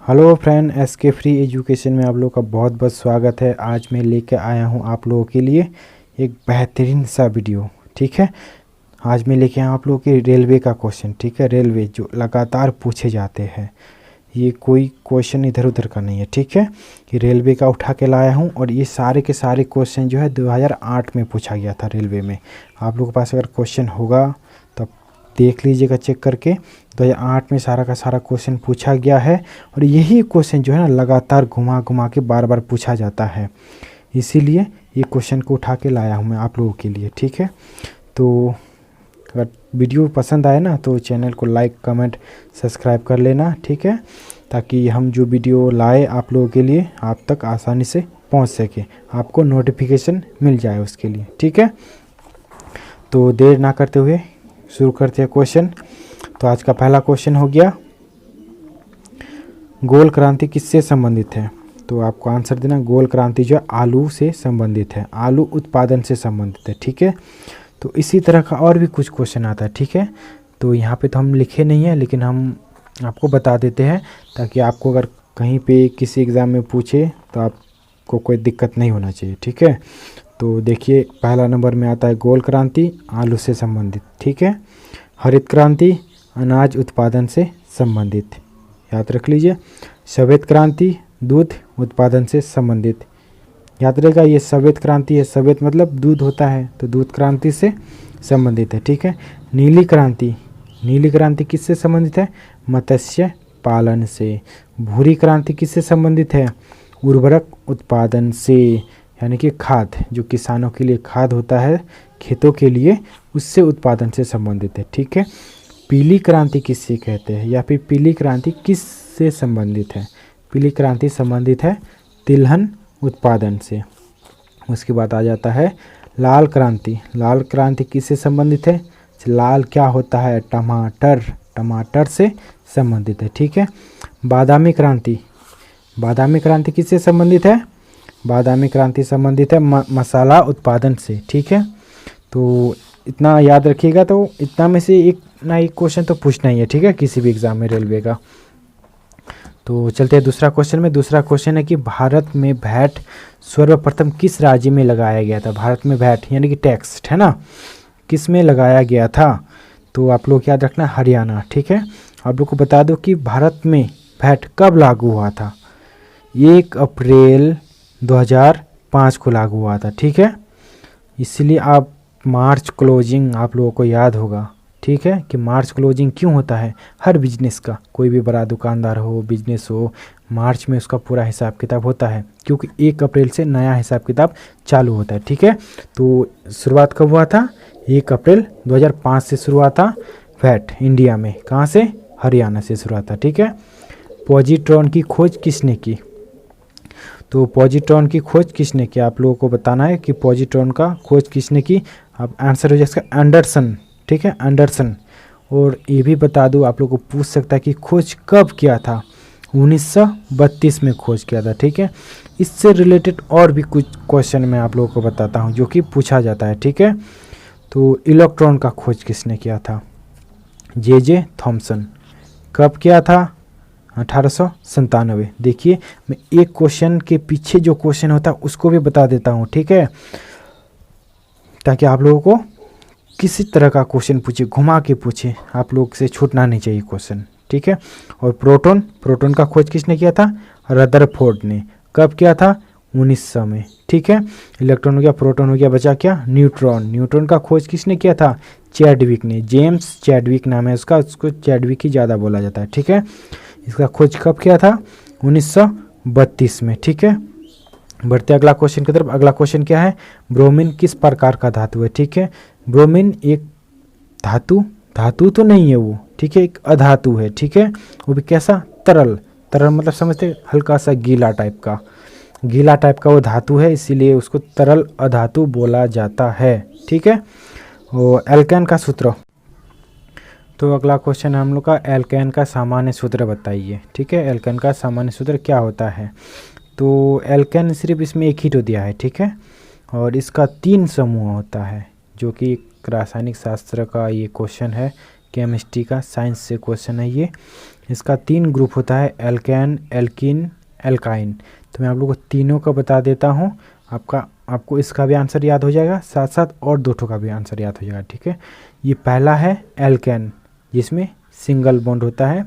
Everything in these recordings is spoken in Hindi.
Hello friend, SK free education में आप लोगों का बहुत बहुत स्वागत है। आज मैं लेकर आया हूं आप लोगों के लिए एक बेहतरीन सा वीडियो। ठीक है, आज मैं लेके आया हूं आप लोगों के रेलवे का क्वेश्चन। ठीक है, रेलवे जो लगातार पूछे जाते हैं, ये कोई क्वेश्चन इधर उधर का नहीं है। ठीक है, कि रेलवे का उठा के लाया हूँ और ये सारे के सारे क्वेश्चन जो है 2008 में पूछा गया था रेलवे में। आप लोगों के पास अगर क्वेश्चन होगा तो देख लीजिएगा चेक करके। 2008 में सारा का सारा क्वेश्चन पूछा गया है और यही क्वेश्चन जो है ना लगातार घुमा घुमा के बार बार पूछा जाता है, इसीलिए ये क्वेश्चन को उठा के लाया हूँ मैं आप लोगों के लिए। ठीक है, तो अगर वीडियो पसंद आए ना तो चैनल को लाइक कमेंट सब्सक्राइब कर लेना। ठीक है, ताकि हम जो वीडियो लाए आप लोगों के लिए आप तक आसानी से पहुंच सके, आपको नोटिफिकेशन मिल जाए उसके लिए। ठीक है, तो देर ना करते हुए शुरू करते हैं क्वेश्चन। तो आज का पहला क्वेश्चन हो गया, गोल क्रांति किससे संबंधित है? तो आपको आंसर देना, गोल क्रांति जो है आलू से संबंधित है, आलू उत्पादन से संबंधित है। ठीक है, तो इसी तरह का और भी कुछ क्वेश्चन आता है। ठीक है, तो यहाँ पे तो हम लिखे नहीं है, लेकिन हम आपको बता देते हैं ताकि आपको अगर कहीं पे किसी एग्ज़ाम में पूछे तो आपको कोई दिक्कत नहीं होना चाहिए। ठीक है, तो देखिए पहला नंबर में आता है गोल क्रांति आलू से संबंधित। ठीक है, हरित क्रांति अनाज उत्पादन से संबंधित, याद रख लीजिए। श्वेत क्रांति दूध उत्पादन से संबंधित, याद रहेगा। ये श्वेत क्रांति है, श्वेत मतलब दूध होता है, तो दूध क्रांति से संबंधित है। ठीक है, नीली क्रांति, नीली क्रांति किससे संबंधित है? मत्स्य पालन से। भूरी क्रांति किससे संबंधित है? उर्वरक उत्पादन से, यानी कि खाद, जो किसानों के लिए खाद होता है खेतों के लिए, उससे उत्पादन से संबंधित है। ठीक है, पीली क्रांति किससे कहते हैं या फिर पीली क्रांति किससे संबंधित है? पीली क्रांति संबंधित है तिलहन उत्पादन से। उसके बाद आ जाता है लाल क्रांति, लाल क्रांति किससे संबंधित है? लाल क्या होता है? टमाटर, टमाटर से संबंधित है। ठीक है, बादामी क्रांति, बादामी क्रांति किससे संबंधित है? बादामी क्रांति संबंधित है मसाला उत्पादन से। ठीक है, तो इतना याद रखिएगा। तो इतना में से एक ना एक क्वेश्चन तो पूछना ही है। ठीक है, किसी भी एग्जाम में रेलवे का। तो चलते हैं दूसरा क्वेश्चन में। दूसरा क्वेश्चन है कि भारत में वैट सर्वप्रथम किस राज्य में लगाया गया था? भारत में वैट यानी कि टैक्स है ना, किस में लगाया गया था? तो आप लोग याद रखना हरियाणा। ठीक है, आप लोग को बता दो कि भारत में वैट कब लागू हुआ था? 1 अप्रैल 2005 को लागू हुआ था। ठीक है, इसलिए आप मार्च क्लोजिंग आप लोगों को याद होगा। ठीक है, कि मार्च क्लोजिंग क्यों होता है? हर बिजनेस का, कोई भी बड़ा दुकानदार हो, बिजनेस हो, मार्च में उसका पूरा हिसाब किताब होता है, क्योंकि 1 अप्रैल से नया हिसाब किताब चालू होता है। ठीक है, तो शुरुआत कब हुआ था? 1 अप्रैल 2005 से शुरुआत था वैट इंडिया में। कहाँ से? हरियाणा से शुरुआत था। ठीक है, पॉजिट्रॉन की खोज किसने की? तो पॉजिट्रॉन की खोज किसने की? आप लोगों को बताना है कि पॉजिट्रॉन का खोज किसने की। अब आंसर हो जाए इसका एंडरसन। ठीक है, एंडरसन। और ये भी बता दूं, आप लोगों को पूछ सकता है कि खोज कब किया था? 1932 में खोज किया था। ठीक है, इससे रिलेटेड और भी कुछ क्वेश्चन मैं आप लोगों को बताता हूँ जो कि पूछा जाता है। ठीक है, तो इलेक्ट्रॉन का खोज किसने किया था? J Thomson. कब किया था? 1897। देखिए मैं एक क्वेश्चन के पीछे जो क्वेश्चन होता है उसको भी बता देता हूँ। ठीक है, ताकि आप लोगों को किसी तरह का क्वेश्चन पूछे, घुमा के पूछे, आप लोग से छूटना नहीं चाहिए क्वेश्चन। ठीक है, और प्रोटॉन, प्रोटॉन का खोज किसने किया था? रदरफोर्ड ने। कब किया था? 1900 में। ठीक है, इलेक्ट्रॉन हो गया, प्रोटॉन हो गया, बचा क्या? न्यूट्रॉन। न्यूट्रॉन का खोज किसने किया था? चैडविक ने। जेम्स चैडविक नाम है उसका, उसको चैडविक ही ज़्यादा बोला जाता है। ठीक है, इसका खोज कब किया था? 1932 में। ठीक है, बढ़ते अगला क्वेश्चन की तरफ। अगला क्वेश्चन क्या है? ब्रोमीन किस प्रकार का धातु है? ठीक है, ब्रोमीन एक धातु, धातु तो नहीं है वो। ठीक है, एक अधातु है। ठीक है, वो भी कैसा? तरल। तरल मतलब समझते, हल्का सा गीला टाइप का, गीला टाइप का वो धातु है, इसीलिए उसको तरल अधातु बोला जाता है। ठीक है, और एल्केन का सूत्र। तो अगला क्वेश्चन है हम लोग का, एल्केन का सामान्य सूत्र बताइए। ठीक है, एल्केन का सामान्य सूत्र क्या होता है? तो एल्केन सिर्फ इसमें एक ही तो दिया है। ठीक है, और इसका 3 समूह होता है, जो कि एक रासायनिक शास्त्र का ये क्वेश्चन है, केमिस्ट्री का, साइंस से क्वेश्चन है ये। इसका 3 ग्रुप होता है, एल्केन, एल्किन, एल्काइन। तो मैं आप लोगों को तीनों का बता देता हूँ, आपको इसका भी आंसर याद हो जाएगा, साथ साथ और 2 ठो का भी आंसर याद हो जाएगा, ठीक है। ये पहला है एल्केन, जिसमें सिंगल बॉन्ड होता है,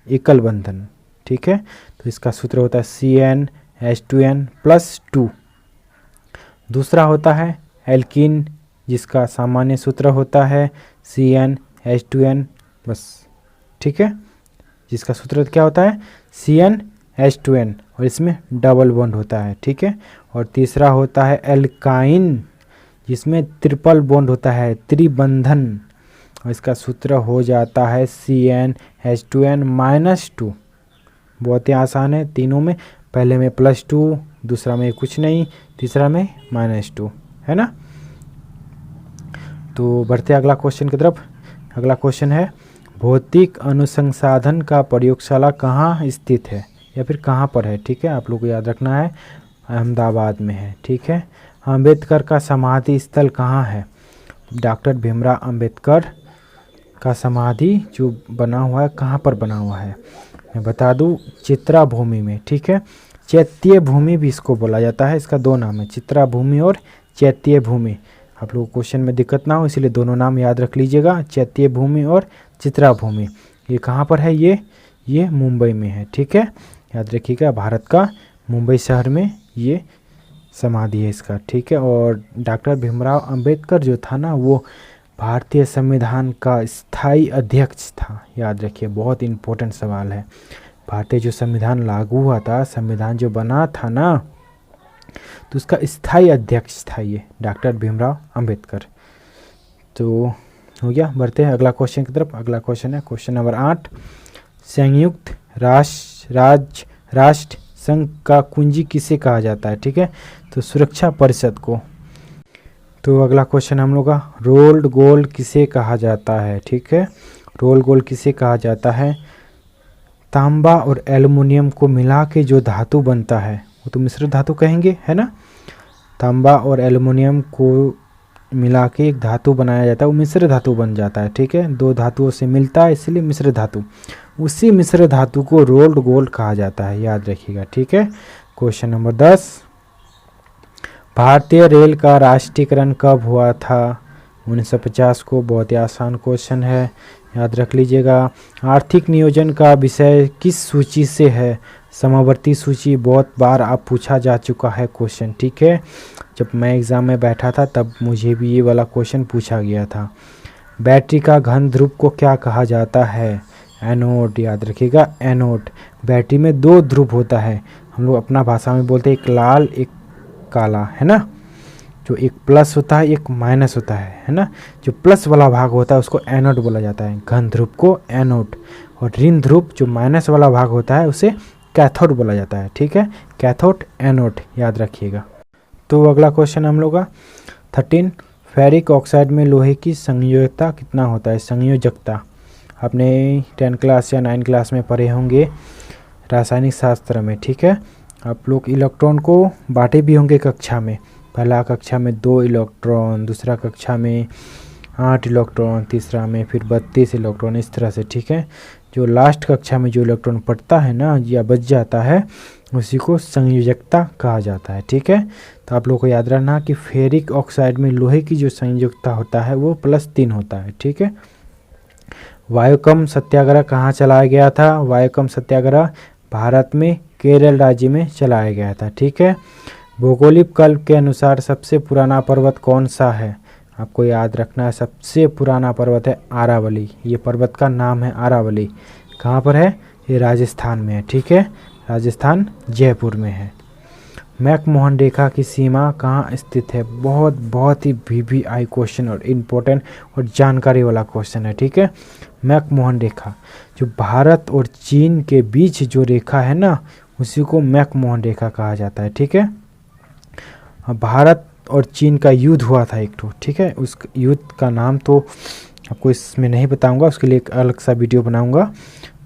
एकल बंधन, ठीक है। तो इसका सूत्र होता है CnH2n+2। दूसरा होता है एल्कीन, जिसका सामान्य सूत्र होता है CnH2n बस, ठीक है, जिसका सूत्र क्या होता है CnH2n, और इसमें डबल बॉन्ड होता है, ठीक है। और तीसरा होता है एल्काइन, जिसमें ट्रिपल बॉन्ड होता है, त्रिबंधन, और इसका सूत्र हो जाता है CnH2n-2। बहुत ही आसान है तीनों में, पहले में +2, दूसरा में कुछ नहीं, तीसरा में -2, है ना। तो बढ़ते अगला क्वेश्चन की तरफ। अगला क्वेश्चन है, भौतिक अनुसंधान का प्रयोगशाला कहाँ स्थित है या फिर कहाँ पर है, ठीक है। आप लोग को याद रखना है, अहमदाबाद में है, ठीक है। अंबेडकर का समाधि स्थल कहाँ है? डॉक्टर भीमराव अंबेडकर का समाधि जो बना हुआ है कहाँ पर बना हुआ है? मैं बता दूं, चित्रा भूमि में, ठीक है। चैत्य भूमि भी इसको बोला जाता है, इसका 2 नाम है, चित्रा भूमि और चैत्य भूमि। आप लोगों को क्वेश्चन में दिक्कत ना हो इसलिए दोनों नाम याद रख लीजिएगा, चैत्य भूमि और चित्रा भूमि। ये कहाँ पर है? ये मुंबई में है, ठीक है, याद रखिएगा। भारत का मुंबई शहर में ये समाधि है इसका, ठीक है। और डॉक्टर भीमराव अंबेडकर जो था ना, वो भारतीय संविधान का स्थायी अध्यक्ष था, याद रखिए, बहुत इम्पोर्टेंट सवाल है। भारतीय जो संविधान लागू हुआ था, संविधान जो बना था ना, तो उसका स्थायी अध्यक्ष था ये डॉक्टर भीमराव अंबेडकर। तो हो गया, बढ़ते हैं अगला क्वेश्चन की तरफ। अगला क्वेश्चन है क्वेश्चन नंबर 8, संयुक्त राष्ट्र संघ का कुंजी किसे कहा जाता है, ठीक है, तो सुरक्षा परिषद को। तो अगला क्वेश्चन हम लोग का, रोल्ड गोल्ड किसे कहा जाता है, ठीक है, रोल गोल्ड किसे कहा जाता है? तांबा और एल्युमिनियम को मिला के जो धातु बनता है वो तो मिश्र धातु कहेंगे, है ना। तांबा और एल्युमिनियम को मिला के एक धातु बनाया जाता है, वो मिश्र धातु बन जाता है, ठीक है, 2 धातुओं से मिलता है इसलिए मिश्र धातु। उसी मिश्र धातु को रोल्ड गोल्ड कहा जाता है, याद रखिएगा, ठीक है। क्वेश्चन नंबर 10, भारतीय रेल का राष्ट्रीयकरण कब हुआ था? 1950 को। बहुत ही आसान क्वेश्चन है, याद रख लीजिएगा। आर्थिक नियोजन का विषय किस सूची से है? समवर्ती सूची, बहुत बार आप पूछा जा चुका है क्वेश्चन, ठीक है। जब मैं एग्ज़ाम में बैठा था तब मुझे भी ये वाला क्वेश्चन पूछा गया था। बैटरी का घन ध्रुव को क्या कहा जाता है? एनोड, याद रखिएगा, एनोड। बैटरी में 2 ध्रुव होता है, हम लोग अपना भाषा में बोलते हैं, एक लाल एक काला, है ना। जो एक प्लस होता है एक माइनस होता है ना। जो प्लस वाला भाग होता है उसको एनोड बोला जाता है, घन ध्रुव को एनोड, और ऋण ध्रुव जो माइनस वाला भाग होता है उसे कैथोड बोला जाता है, ठीक है, कैथोड एनोड, याद रखिएगा। तो अगला क्वेश्चन हम लोग का 13, फेरिक ऑक्साइड में लोहे की संयोजकता कितना होता है? संयोजकता आपने 10 क्लास या 9 क्लास में पढ़े होंगे रासायनिक शास्त्र में, ठीक है। आप लोग इलेक्ट्रॉन को बांटे भी होंगे कक्षा में, पहला कक्षा में 2 इलेक्ट्रॉन, दूसरा कक्षा में 8 इलेक्ट्रॉन, तीसरा में फिर 32 इलेक्ट्रॉन, इस तरह से, ठीक है। जो लास्ट कक्षा में जो इलेक्ट्रॉन पड़ता है ना या बच जाता है उसी को संयोजकता कहा जाता है, ठीक है। तो आप लोग को याद रखना कि फेरिक ऑक्साइड में लोहे की जो संयोजकता होता है वो +3 होता है, ठीक है। वायुकम सत्याग्रह कहाँ चलाया गया था? वायुकम सत्याग्रह भारत में केरल राज्य में चलाया गया था, ठीक है। भौगोलिक कल्प के अनुसार सबसे पुराना पर्वत कौन सा है? आपको याद रखना है, सबसे पुराना पर्वत है आरावली। ये पर्वत का नाम है आरावली। कहाँ पर है? ये राजस्थान में है, ठीक है, राजस्थान जयपुर में है। मैकमोहन रेखा की सीमा कहाँ स्थित है? बहुत ही VVI क्वेश्चन और इम्पोर्टेंट और जानकारी वाला क्वेश्चन है, ठीक है। मैकमोहन रेखा जो भारत और चीन के बीच जो रेखा है ना, उसी को मैकमोहन रेखा कहा जाता है, ठीक है। भारत और चीन का युद्ध हुआ था एक ठो, ठीक है। उस युद्ध का नाम तो आपको इसमें नहीं बताऊंगा, उसके लिए एक अलग सा वीडियो बनाऊंगा,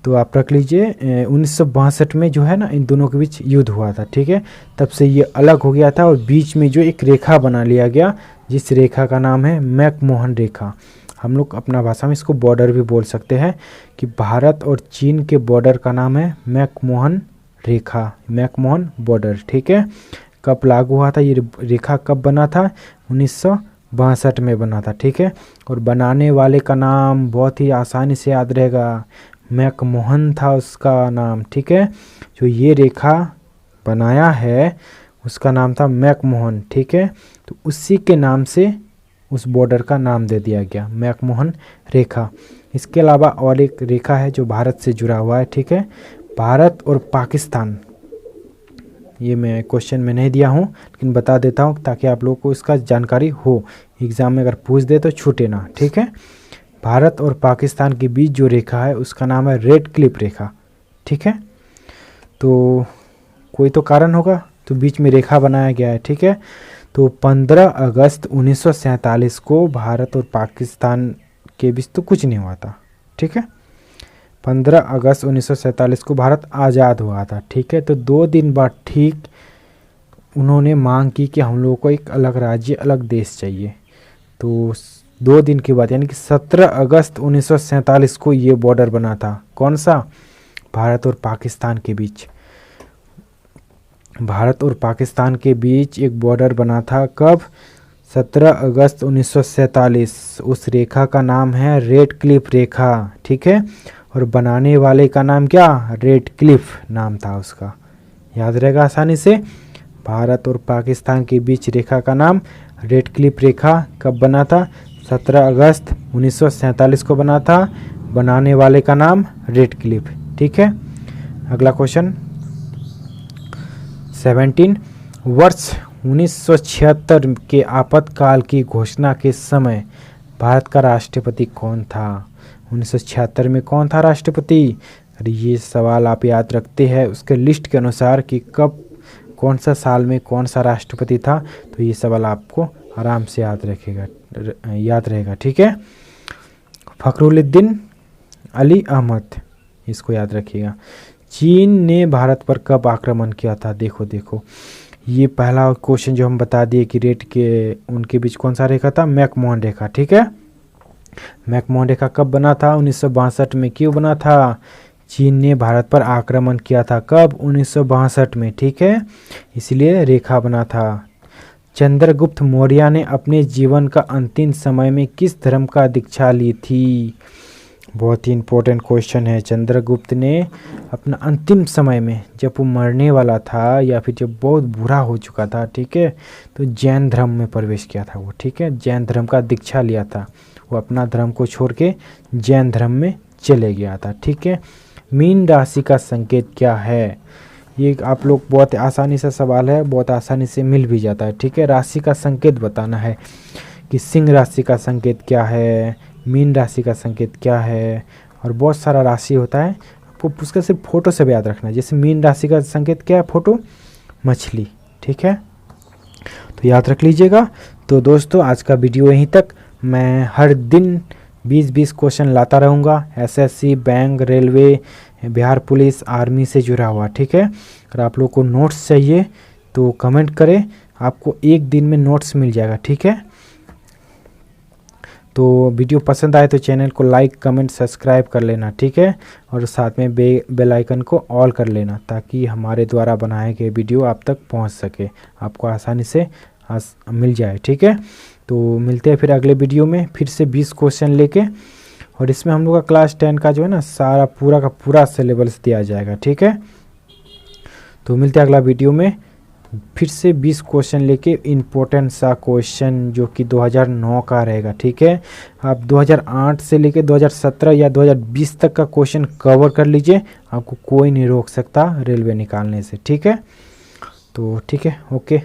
तो आप रख लीजिए। 1962 में जो है ना इन दोनों के बीच युद्ध हुआ था, ठीक है। तब से ये अलग हो गया था और बीच में जो एक रेखा बना लिया गया, जिस रेखा का नाम है मैकमोहन रेखा। हम लोग अपना भाषा में इसको बॉर्डर भी बोल सकते हैं कि भारत और चीन के बॉर्डर का नाम है मैकमोहन रेखा, मैकमोहन बॉर्डर। ठीक है, कब लागू हुआ था ये रेखा, कब बना था? 1962 में बना था। ठीक है, और बनाने वाले का नाम बहुत ही आसानी से याद रहेगा, मैकमोहन था उसका नाम। ठीक है, जो ये रेखा बनाया है उसका नाम था मैकमोहन। ठीक है, तो उसी के नाम से उस बॉर्डर का नाम दे दिया गया, मैकमोहन रेखा। इसके अलावा और एक रेखा है जो भारत से जुड़ा हुआ है। ठीक है, भारत और पाकिस्तान, ये मैं क्वेश्चन में नहीं दिया हूँ लेकिन बता देता हूँ ताकि आप लोगों को इसका जानकारी हो, एग्ज़ाम में अगर पूछ दे तो छूटे ना। ठीक है, भारत और पाकिस्तान के बीच जो रेखा है उसका नाम है रेड क्लिफ रेखा। ठीक है, तो कोई तो कारण होगा तो बीच में रेखा बनाया गया है। ठीक है, तो 15 अगस्त 1947 को भारत और पाकिस्तान के बीच तो कुछ नहीं हुआ था। ठीक है, 15 अगस्त 1947 को भारत आज़ाद हुआ था। ठीक है, तो 2 दिन बाद ठीक उन्होंने मांग की कि हम लोगों को एक अलग राज्य, अलग देश चाहिए। तो 2 दिन के बाद यानी कि 17 अगस्त 1947 को ये बॉर्डर बना था। कौन सा? भारत और पाकिस्तान के बीच। भारत और पाकिस्तान के बीच एक बॉर्डर बना था। कब? 17 अगस्त 1947। उस रेखा का नाम है रेड क्लिफ रेखा। ठीक है, और बनाने वाले का नाम क्या? रेड क्लिफ नाम था उसका, याद रहेगा आसानी से। भारत और पाकिस्तान के बीच रेखा का नाम रेड क्लिफ रेखा। कब बना था? 17 अगस्त 1947 को बना था। बनाने वाले का नाम रेड क्लिफ। ठीक है, अगला क्वेश्चन 17। वर्ष 1976 के आपातकाल की घोषणा के समय भारत का राष्ट्रपति कौन था? 1976 में कौन था राष्ट्रपति? अरे ये सवाल आप याद रखते हैं उसके लिस्ट के अनुसार कि कब, कौन सा साल में कौन सा राष्ट्रपति था, तो ये सवाल आपको आराम से याद रहेगा। ठीक है, फखरुद्दीन अली अहमद, इसको याद रखिएगा। चीन ने भारत पर कब आक्रमण किया था? देखो ये पहला क्वेश्चन जो हम बता दिए कि रेट के उनके बीच कौन सा रेखा था? मैकमोहन रेखा। ठीक है, मैकमोहन रेखा कब बना था? 1962 में। क्यों बना था? चीन ने भारत पर आक्रमण किया था। कब? 1962 में। ठीक है, इसलिए रेखा बना था। चंद्रगुप्त मौर्य ने अपने जीवन का अंतिम समय में किस धर्म का दीक्षा ली थी? बहुत ही इम्पोर्टेंट क्वेश्चन है। चंद्रगुप्त ने अपना अंतिम समय में, जब वो मरने वाला था या फिर जब बहुत बुरा हो चुका था, ठीक है, तो जैन धर्म में प्रवेश किया था वो। ठीक है, जैन धर्म का दीक्षा लिया था वो, अपना धर्म को छोड़ के जैन धर्म में चले गया था। ठीक है, मीन राशि का संकेत क्या है? ये आप लोग बहुत आसानी से सवाल है, बहुत आसानी से मिल भी जाता है। ठीक है, राशि का संकेत बताना है कि सिंह राशि का संकेत क्या है, मीन राशि का संकेत क्या है, और बहुत सारा राशि होता है, आपको उसका सिर्फ फोटो से भी याद रखना है। जैसे मीन राशि का संकेत क्या है? फोटो, मछली। ठीक है, तो याद रख लीजिएगा। तो दोस्तों आज का वीडियो यहीं तक। मैं हर दिन 20-20 क्वेश्चन लाता रहूँगा, SSC, bank, railway, Bihar police, army से जुड़ा हुआ। ठीक है, अगर आप लोग को नोट्स चाहिए तो कमेंट करें, आपको 1 दिन में नोट्स मिल जाएगा। ठीक है, तो वीडियो पसंद आए तो चैनल को लाइक, कमेंट, सब्सक्राइब कर लेना। ठीक है, और साथ में बेल आइकन को ऑल कर लेना ताकि हमारे द्वारा बनाए गए वीडियो आप तक पहुंच सके, आपको आसानी से मिल जाए। ठीक है, तो मिलते हैं फिर अगले वीडियो में फिर से 20 क्वेश्चन लेके, और इसमें हम लोग का क्लास 10 का जो है ना सारा पूरा का पूरा सिलेबस दिया जाएगा। ठीक है, तो मिलते हैं अगला वीडियो में फिर से 20 क्वेश्चन लेके, इम्पोर्टेंट सा क्वेश्चन जो कि 2009 का रहेगा। ठीक है, आप 2008 से लेके 2017 या 2020 तक का क्वेश्चन कवर कर लीजिए, आपको कोई नहीं रोक सकता रेलवे निकालने से। ठीक है, तो ठीक है, ओके।